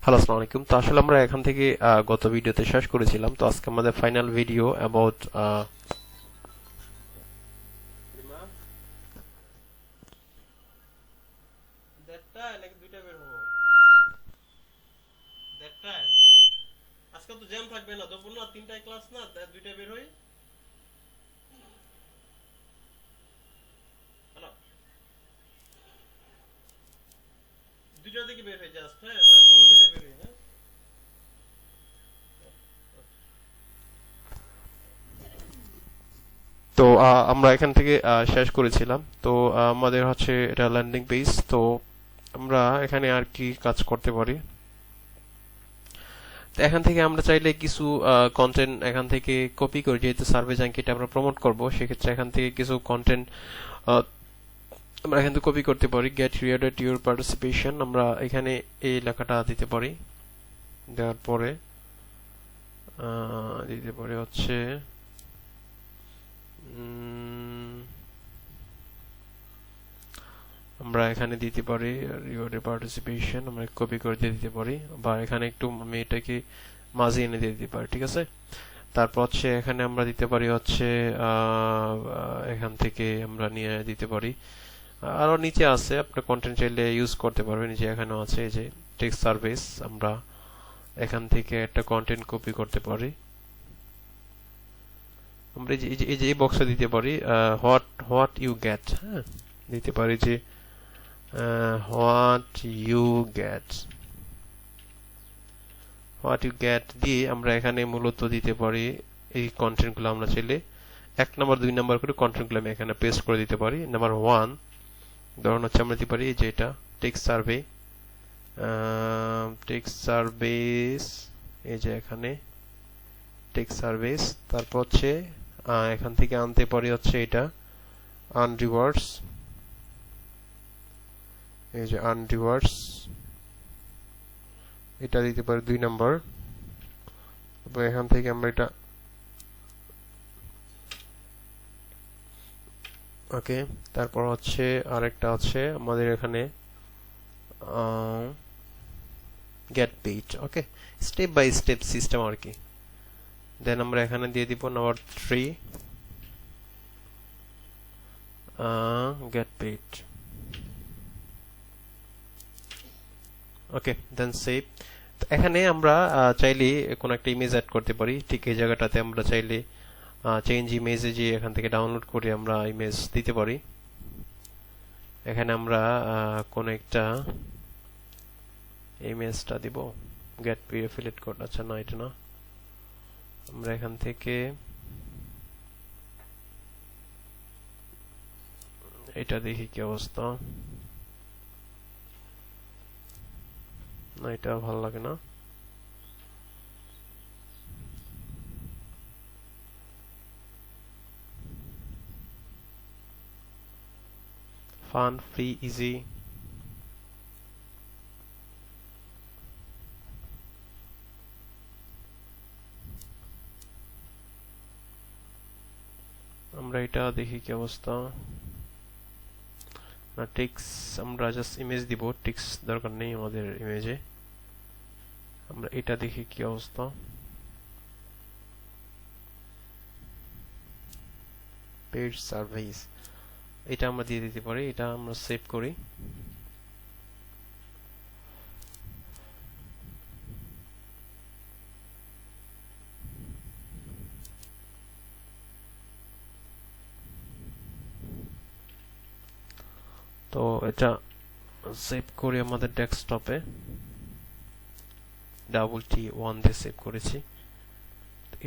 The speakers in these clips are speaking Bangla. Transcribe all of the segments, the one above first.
হ্যালো, আসসালামু আলাইকুম। তো আসলে আমরা এখান থেকে গত ভিডিওতে শেষ করেছিলাম। তো আজকে আমাদের ফাইনাল ভিডিও অ্যাবাউট দেড়টায় নাকি দুইটা বের হবো? দেড়টায়? আজকে তো জ্যাম থাকবে না, দুপুর না, তিনটায় ক্লাস না, দুইটায় বের হই। হ্যালো, দুইটা থেকে বের হই জাস্ট, হ্যাঁ, মানে পনেরো দুইটা বের হই, হ্যাঁ। তো আমরা এখান থেকে শেষ করেছিলাম। তো আমাদের হচ্ছে এটা ল্যান্ডিং পেজ। তো আমরা এখানে আর কি কাজ করতে পারি, তো এখান থেকে আমরা চাইলে কিছু কন্টেন্ট এখান থেকে কপি করে, যেহেতু সার্ভে জাঙ্কিটা আমরা প্রমোট করব, সেক্ষেত্রে এখান থেকে কিছু কন্টেন্ট আমরা এখান থেকে কপি করতে পারি। গেট রিওয়ার্ডেড ইউর পার্টিসিপেশন, আমরা এখানে এই লেখাটা দিতে পারি। দেওয়ার পরে দিতে পারি হচ্ছে আমরা এখানে দিতে পারি রিওয়ার্ডেড পার্টিসিপেশন, আমরা কপি করে দিয়ে দিতে পারি, বা এখানে একটু আমি এটাকে মাঝে এনে দিয়ে দিতে পারি, ঠিক আছে। তারপর হচ্ছে এখানে আমরা দিতে পারি হচ্ছে এখান থেকে আমরা নিয়ে দিতে পারি। আরো নিচে আছে, আপনি কন্টেন্ট চাইলে ইউজ করতে পারবেন, যে এখানেও আছে এই যে টেক্সট সার্ভিস, আমরা এখান থেকে একটা কন্টেন্ট কপি করতে পারি। আমরা এই বক্সে দিতে পারি হোয়াট ইউ গেট, হ্যাঁ, দিতে পারি যে what you get, what you get দিয়ে আমরা এখানে মূলত দিতে পারি এই কন্টেন্টগুলো। আমরা চাইলে 1 নম্বর 2 নম্বর করে কন্টেন্টগুলো আমি এখানে পেস্ট করে দিতে পারি। নাম্বার 1 ধরুন হচ্ছে আমরা দিতে পারি যে এটা টেক্সট সার্ভে, টেক্সট সার্ভিস, এই যে এখানে টেক্সট সার্ভিস। তারপর হচ্ছে এখান থেকে আনতে পারি হচ্ছে এটা আনরিওয়ার্ডস, এই যে আনরিওয়ার্ডস, এটা দিতে পারি 2 নম্বর। এবং এখান থেকে আমরা এটা ওকে। তারপর হচ্ছে আরেকটা আছে আমাদের এখানে get paid, okay, step by step system আর কি। দেন আমরা এখানে দিয়ে দিব number 3 get paid, okay, then save. এখানে আমরা চাইলে কোন একটা ইমেজ অ্যাড করতে পারি। ঠিক এই জায়গাটাতে আমরা চাইলে চেঞ্জ ইমেজে যে এখান থেকে ডাউনলোড করে আমরা ইমেজ দিতে পারি। এখানে আমরা কোন একটা ইমেজটা দিব, গেট পি অ্যাফিলিয়েট কোড, আচ্ছা না এটা না, আমরা এখান থেকে এটা দেখি কি অবস্থা। না, এটা ভালো লাগে না। ফান, ফ্রি, ইজি, আমরা এটা দেখি কি অবস্থা। না, টেক্স আমরা জাস্ট ইমেজ দিব, টেক্স দরকার নেই আমাদের ইমেজে। আমরা এটা দেখি কি অবস্থা। পেইড সার্ভিস, এটা আমরা দিয়ে দিতে পারি, এটা আমরা সেভ করি। তো এটা সেভ করি আমাদের ডেস্কটপে, T1 দিয়ে সেভ করেছি।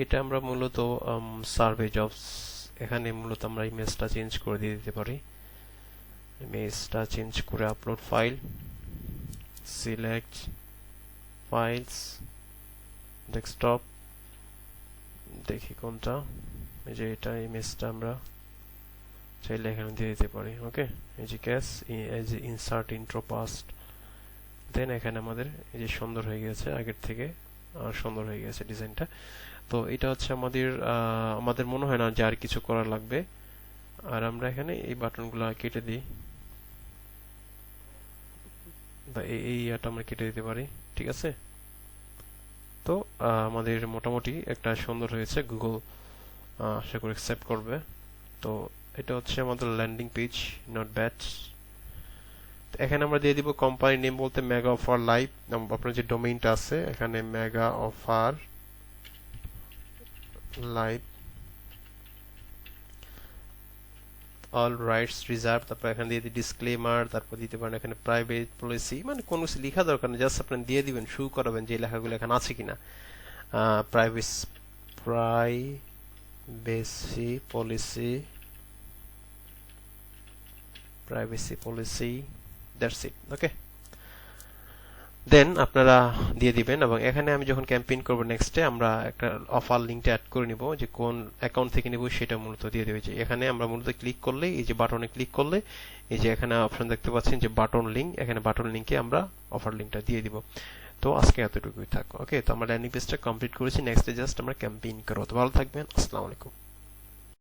এটা আমরা মূলত সার্ভে জবস, এখানে মূলত আমরা ইমেজটা চেঞ্জ করে দিয়ে দিতে পারি। ইমেজটা চেঞ্জ করে upload file, select files, desktop, দেখি কোনটা, এই যে এটা ইমেজটা আমরা চাইলে এখানে দিয়ে দিতে পারি, ওকে। এই যে ক্যাশ, এই যে ইনসার্ট ইন্ট্রো পাস্ট, দেন এখানে আমাদের এই যে সুন্দর হয়ে গেছে, আগের থেকে আর সুন্দর হয়ে গেছে ডিজাইনটা। তো এটা হচ্ছে আমাদের আমাদের মনে হয় না যে আর কিছু করা লাগবে। আর আমরা এখানে এই বাটনগুলো কেটে দিই, বা এই ইয়াটা আমরা কেটে দিতে পারি, ঠিক আছে। তো আমাদের মোটামুটি একটা সুন্দর হয়েছে, গুগল আশা করি অ্যাকসেপ্ট করবে। তো এটা হচ্ছে আমাদের ল্যান্ডিং পেজ, নট ব্যাড। এখানে আমরা দিয়ে দিব কোম্পানি নেম বলতে মেগা অফার লাইভ, আপনার যে ডোমেইনটা আছে এখানে mega offer live, all rides reserve. তারপর এখানে দিয়ে দিই ডিসক্লেমার, তারপর দিতে পারেন এখানে প্রাইভেট পলিসি, মানে কোনো কিছু লেখা দরকার নেই, জাস্ট আপনি দিয়ে দিবেন, শু করাবেন যে লেখাগুলো এখানে আছে কিনা। Privacy policy, privacy policy, that's it. Okay, then আপনারা দিয়ে দিবেন। এবং এখানে আমি যখন ক্যাম্পেইন করব নেক্সটে, আমরা একটা অফার লিঙ্কটা অ্যাড করে নিব, যে কোন অ্যাকাউন্ট থেকে নিব সেটা মূলত দিয়ে দেবে। যে এখানে আমরা মূলত ক্লিক করলে, এই যে বাটনে ক্লিক করলে, এই যে এখানে অপশন দেখতে পাচ্ছেন যে বাটন লিঙ্ক, এখানে বাটন লিঙ্কে আমরা অফার লিঙ্কটা দিয়ে দিব। তো আজকে এতটুকুই থাক। ওকে, তো আমরা ল্যান্ডিং পেজটা কমপ্লিট করেছি, নেক্সটে জাস্ট আমরা ক্যাম্পেইন করব। তো ভালো থাকবেন, আসসালামু আলাইকুম।